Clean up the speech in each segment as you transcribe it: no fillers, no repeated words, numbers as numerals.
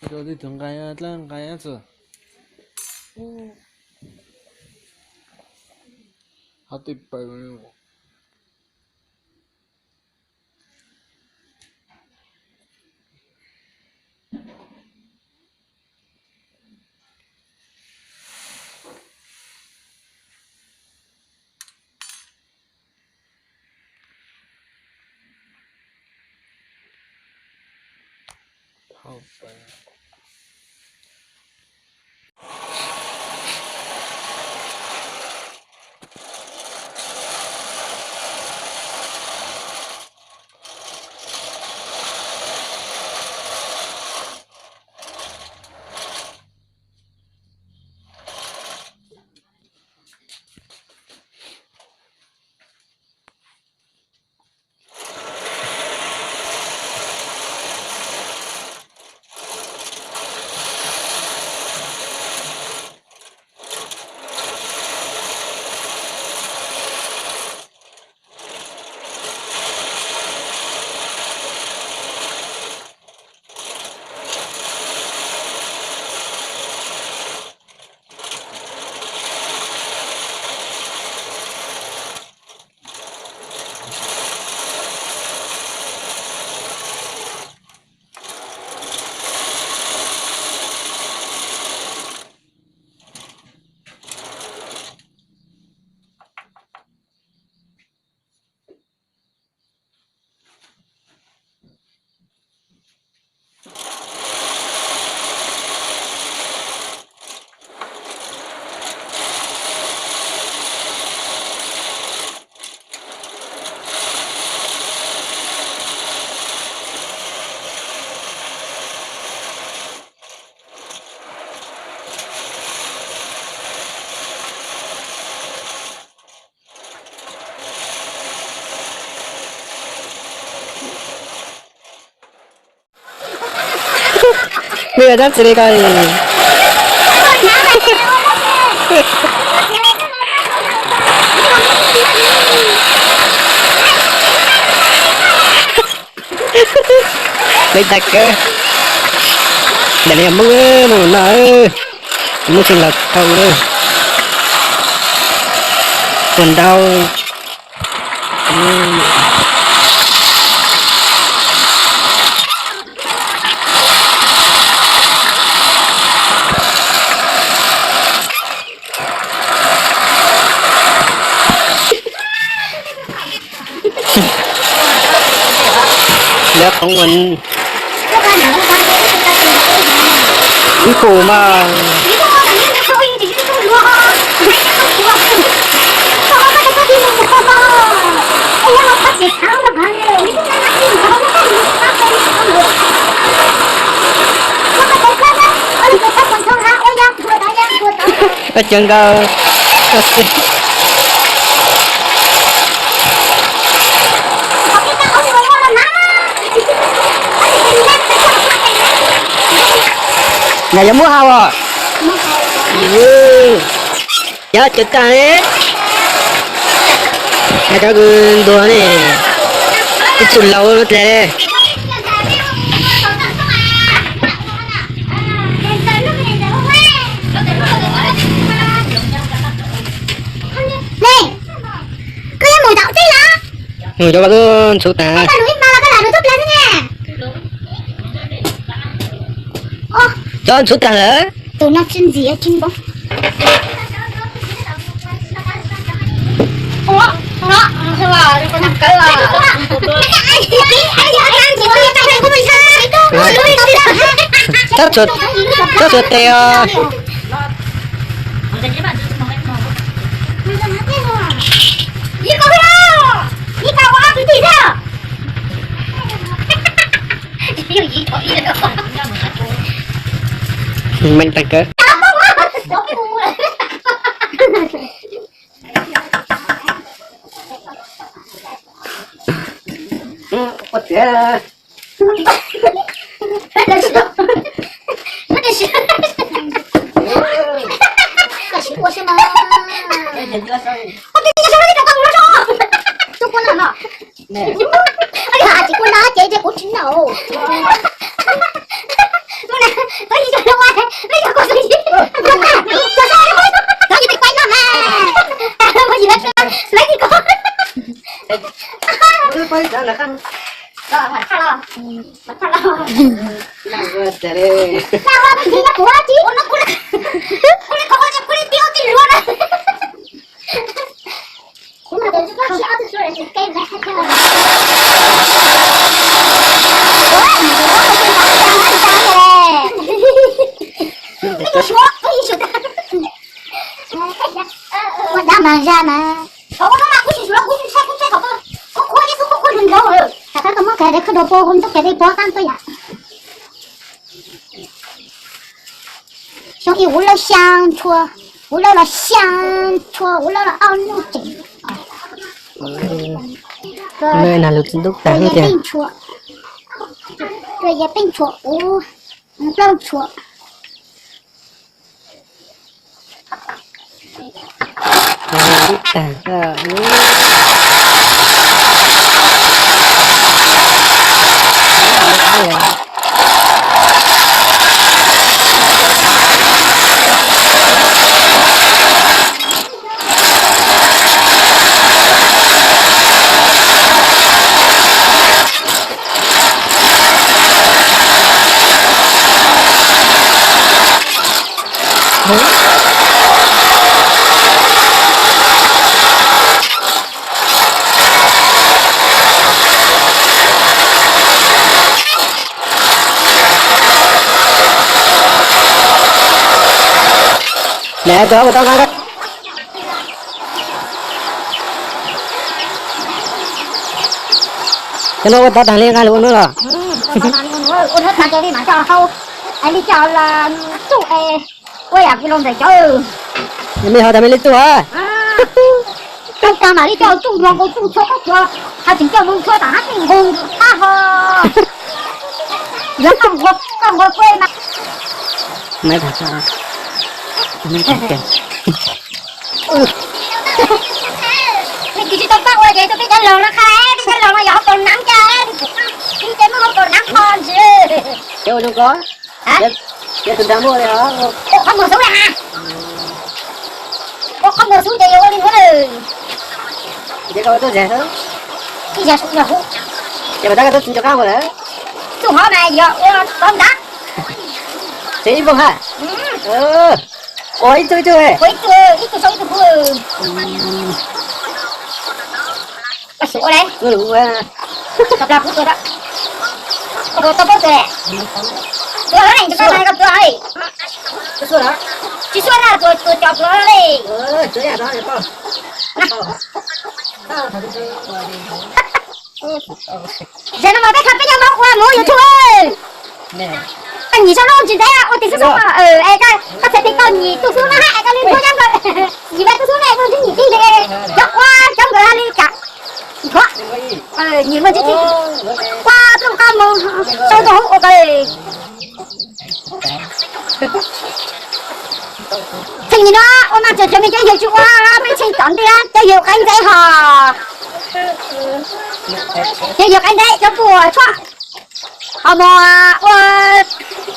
이거 어디 등가야 랑 가야지. 하도 이빨. 好笨。bây giờ đáp xử coi đây tạch cơ để em mưa mà nó mưa sinh lực không nữa còn đau lớp không mình cái cụ mà ở chân cơ nhà giống mua hao à nhớ chết ta đấy nhà cho cái đồ này cái sụn lâu nó thế người cho bà cứ số ta cho anh số ta nữa tụi nó chân gì ở chân bông rất sụt tè mình tạch cơ có thể 所以就是我没有过生日，我生日快乐嘛！我以为是没你过。我快点来看。晚上了，晚上了。那我这里。那我们今天过去，我们过来标记弱了。我们这个小的说的是该买的。我说，可以说的。我咱们，我妈不是说不是才好不？我过的是我过人高了，他怎么改的可多包，我们都改的包干多呀。兄弟，无了相处，无了相处，无了熬牛筋。Nơi nào lục xin đúc tả hết kìa. Rồi bên chuột, lâu chuột. Đúc tả ra. Nè chỗ của tao coi. Cái nó tao đang liên ngay luôn nữa rồi. Ôn hết thằng đi mà cho hâu. Anh đi cho là chú quay cái lông để chơi. Mày hỏi tao mày lên tu à? Trong ta mà đi cho chú lòng của chú cho các cho. Hắn chính cho mông cho ta hát tình hùng. Ha ha. Rất không có quê mà. Mày thật sao? Mày thật kìa. Mình chỉ tao tao vậy tôi biết cái lòng nó khai, biết cái lòng nó giọt còn nắng cha. Đi chơi mới không còn nắng con chứ. Kêu không có. Hả? Kêu tụi tao mua rồi hả? Ủa không ngồi xuống đây hả? Ủa không ngồi xuống đây vô đi nữa rồi. Vậy coi tôi rẻ thôi. Đi ra xuống rồi. Vậy mà tao tôi xin cho cao rồi đấy. Xuống hỏi này giờ con đá. Chị Vân hả? Ủa ít tôi chưa hề? Ủa ít tôi sống ít tôi. Bà sủa đây. Tôi đúng rồi. Tập ra của tôi đó. Tôi bố tôi nè. Tôi nói này tôi gặp tôi ơi. Tôi xua đó. Chị xua ra tôi chọc nó đi. Chú nhà đó được không? Giờ nó mà cái thằng bây giờ nó qua mua YouTube. Nè. Anh nhìn sao nó không chịu thấy à? Ôi thì sao mà cái thể con gì tôi xuống nó hại cái lên thôi nhá rồi. Gì vậy tôi xuống này tôi nhìn đi để chọc qua trong người ăn đi cả. Quá. Nhìn mà chứ qua trong con mà sao tôi không ok. Thành gì đó, ôi mà chờ mình chơi nhiều chú quá, mình chơi chọn đi á, chơi nhiều anh dạy hò. Chơi nhiều anh đấy, cho bùa cho. mà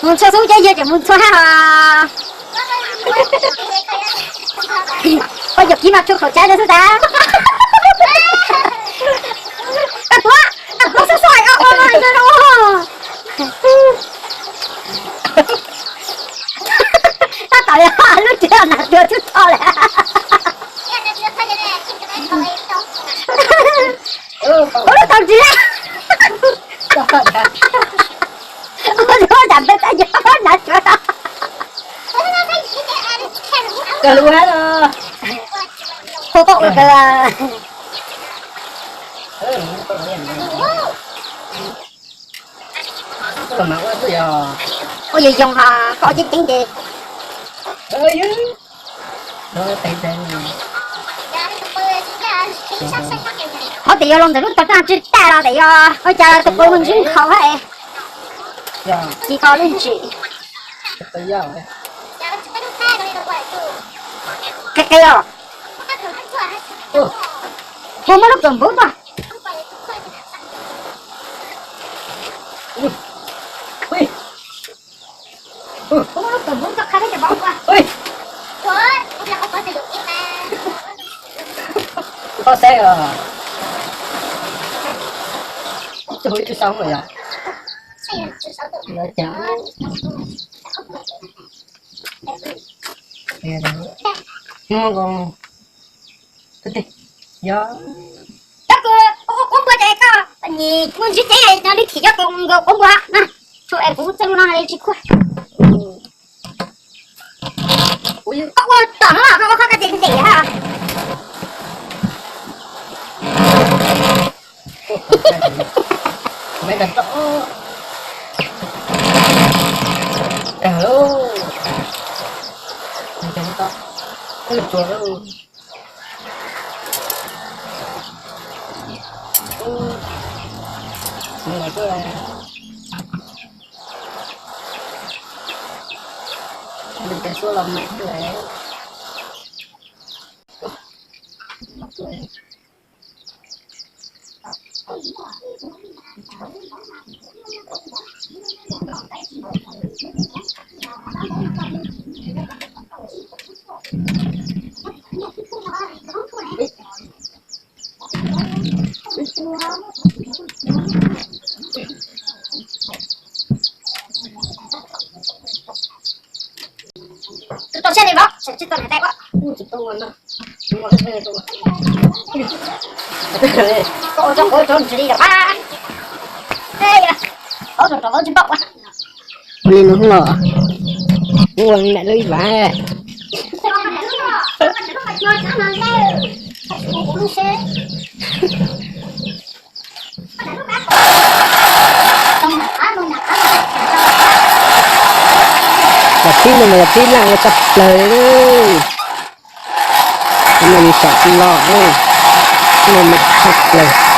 muốn cho xuống chơi chỉ muốn cho ha bây giờ khi mà cho khẩu trang rồi ta đặt nó sẽ xoài ôi ta tao ya lúc chưa là đưa chút to lại ôi tao gì ôi giảm bên tay gió nè trời ơi cờ luôn hết rồi cô cậu được cầm máu quá giờ ôi gì dùng họ có chiếc tiếng gì ơi chứ đó tay tay họ thì luôn từ lúc tập ra chưa ta là để ôi trời tập mình dính khẩu hết chỉ có lên chị tay giờ cái rồi không có lúc tuần bước mà có xe rồi. Tôi cứ xong rồi à. Nó chẳng. Nghe rồi. Nhưng còn cái gì? Gió. chắc cũng bữa đấy có nhỉ muốn chỉ thế nó đi thì cho cũng cũng bữa nè thôi em cũng xem nó này chỉ qua Ui, có tưởng là có cái gì gì hả mấy lần đó. Hello. Mấy lần đó. Cái lực chuột đâu. Nhưng mà cứ là mình phải số lòng mạnh cứ là tôi xem đi bác chứ tôi này tay quá chỉ tôi mà nhưng mà cái này tôi tôi cho cô trốn chỉ đi được ba đây có rồi có chim bọc quá lên nó không lọ nguồn lại lưới vả là tin là người tập lời ơi mình sợ lọ ơi mình tập lời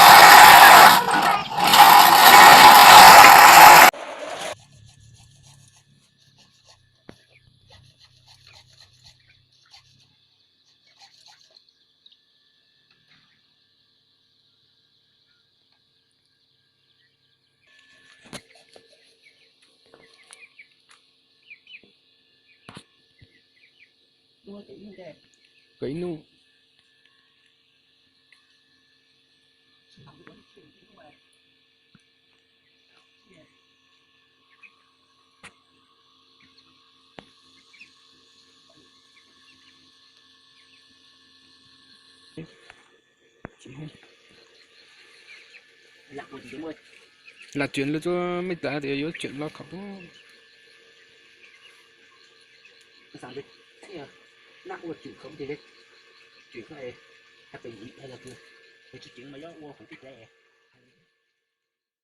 cái nu là chuyện là cho mấy ta thì có chuyện lo khóc sao đấy nặng của chuyện không thì đấy chuyện này hay phải gì hay là cái chuyện mà gió qua không thích lẽ